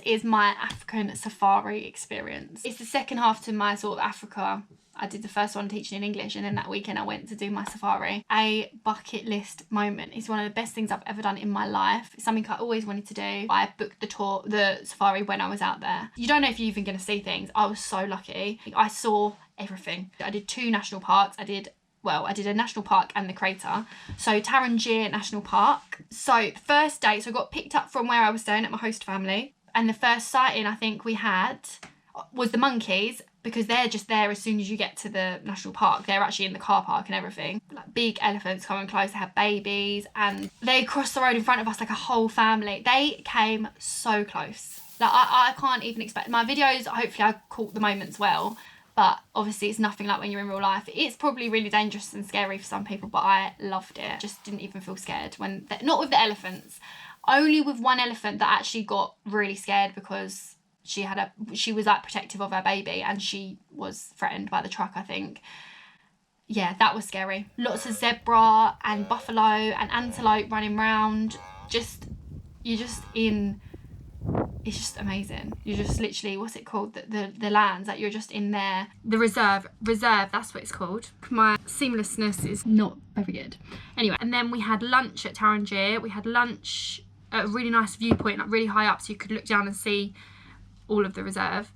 is my African safari experience. It's the second half to my sort of Africa. I did the first one teaching in English, and then that weekend I went to do my safari. A bucket list moment. It's one of the best things I've ever done in my life. It's something I always wanted to do. I booked the safari when I was out there. You don't know if you're even going to see things. I was so lucky. I saw everything. I did 2 national parks. I did a national park and the crater. So Tanzanian National Park. So the first day, so I got picked up from where I was staying at my host family. And the first sighting I think we had was the monkeys, because they're just there as soon as you get to the national park. They're actually in the car park and everything. Like big elephants coming close, they had babies, and they crossed the road in front of us like a whole family. They came so close. Like I can't even expect. My videos, hopefully I caught the moments well, but obviously it's nothing like when you're in real life. It's probably really dangerous and scary for some people, but I loved it. Just didn't even feel scared not with the elephants. Only with one elephant that actually got really scared, because she was like protective of her baby and she was threatened by the truck, I think. Yeah, that was scary. Lots of zebra and buffalo and antelope running around. It's just amazing. You're just literally, what's it called? The lands, like you're just in there. The reserve, that's what it's called. My seamlessness is not very good. Anyway, and then we had lunch at Tangier. We had lunch at a really nice viewpoint, like really high up, so you could look down and see all of the reserve,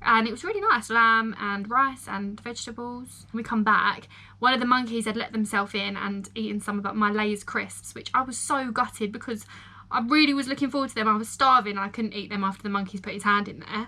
and it was really nice. Lamb and rice and vegetables. When we come back, one of the monkeys had let themselves in and eaten some of my Lay's crisps, which I was so gutted because I really was looking forward to them. I was starving and I couldn't eat them after the monkeys put his hand in there.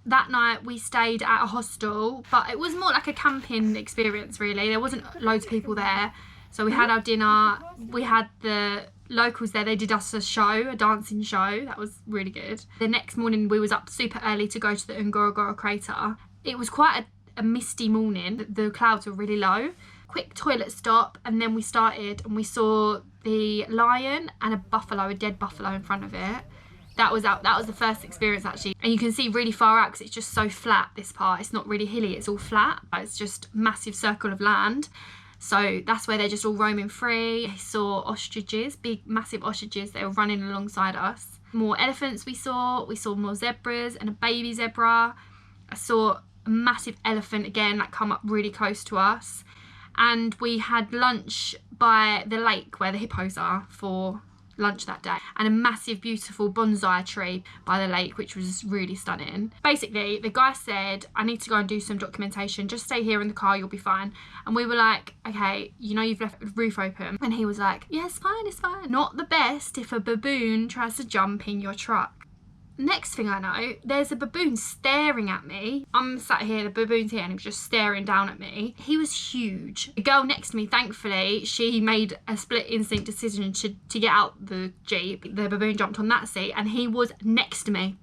That night we stayed at a hostel, but it was more like a camping experience really. There wasn't loads of people there, so we had our dinner. We had the locals there. They did us a dancing show. That was really good. The next morning we was up super early to go to the Ngorongoro crater. It was quite a misty morning. The clouds were really low. Quick toilet stop, and then we started and we saw the lion and a dead buffalo in front of it. That was the first experience actually, and you can see really far out because it's just so flat. This part, it's not really hilly, it's all flat. It's just massive circle of land. So that's where they're just all roaming free. I saw ostriches, big massive ostriches. They were running alongside us. More elephants we saw more zebras and a baby zebra. I saw a massive elephant again that come up really close to us. And we had lunch by the lake where the hippos are for lunch that day, and a massive beautiful bonsai tree by the lake, which was really stunning. Basically the guy said, I need to go and do some documentation, just stay here in the car, you'll be fine. And we were like, okay, you know you've left the roof open. And he was like, yeah, it's fine. Not the best if a baboon tries to jump in your truck. Next thing I know, there's a baboon staring at me. I'm sat here, the baboon's here, and he was just staring down at me. He was huge. The girl next to me, thankfully, she made a split instinct decision to get out the Jeep. The baboon jumped on that seat and he was next to me.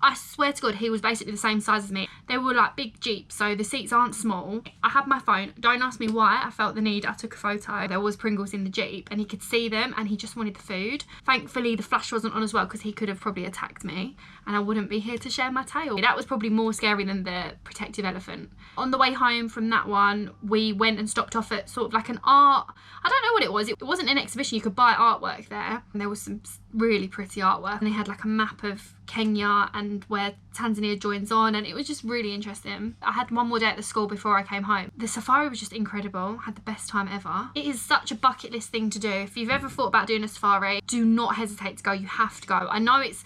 I swear to God, he was basically the same size as me. They were like big Jeeps, so the seats aren't small. I had my phone. Don't ask me why. I felt the need. I took a photo. There was Pringles in the Jeep and he could see them and he just wanted the food. Thankfully, the flash wasn't on as well because he could have probably attacked me and I wouldn't be here to share my tale. That was probably more scary than the protective elephant. On the way home from that one, we went and stopped off at sort of like an art, I don't know what it was. It wasn't an exhibition. You could buy artwork there. And there was some really pretty artwork. And they had like a map of Kenya and where Tanzania joins on, and it was just really interesting. I had one more day at the school before I came home. The safari was just incredible. I had the best time ever. It is such a bucket list thing to do. If you've ever thought about doing a safari, do not hesitate to go. You have to go. I know it's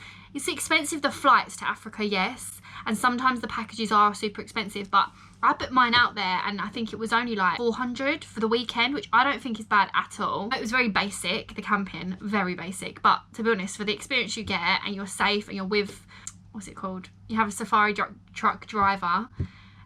expensive, the flights to Africa, yes, and sometimes the packages are super expensive, but I put mine out there and I think it was only like 400 for the weekend, which I don't think is bad at all. It was very basic, the camping, very basic, but to be honest, for the experience you get and you're safe and you're with, what's it called? You have a safari truck driver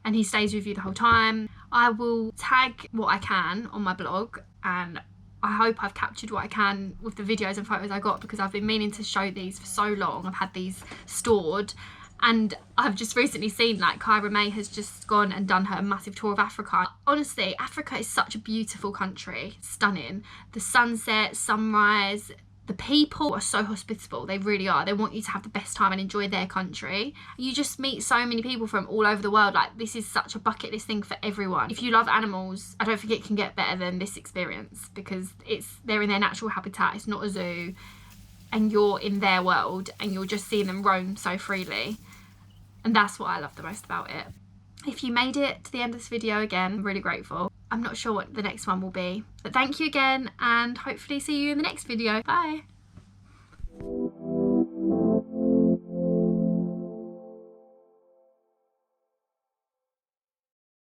and he stays with you the whole time. I will tag what I can on my blog, and I hope I've captured what I can with the videos and photos I got, because I've been meaning to show these for so long. I've had these stored. And I've just recently seen like Kyra May has just gone and done her massive tour of Africa. Honestly, Africa is such a beautiful country, stunning. The sunset, sunrise, The people are so hospitable, they really are. They want you to have the best time and enjoy their country. You just meet so many people from all over the world. Like, this is such a bucket list thing for everyone. If you love animals, I don't think it can get better than this experience, because they're in their natural habitat, it's not a zoo, and you're in their world and you're just seeing them roam so freely. And that's what I love the most about it. If you made it to the end of this video, again, I'm really grateful. I'm not sure what the next one will be, but thank you again, and hopefully see you in the next video. Bye.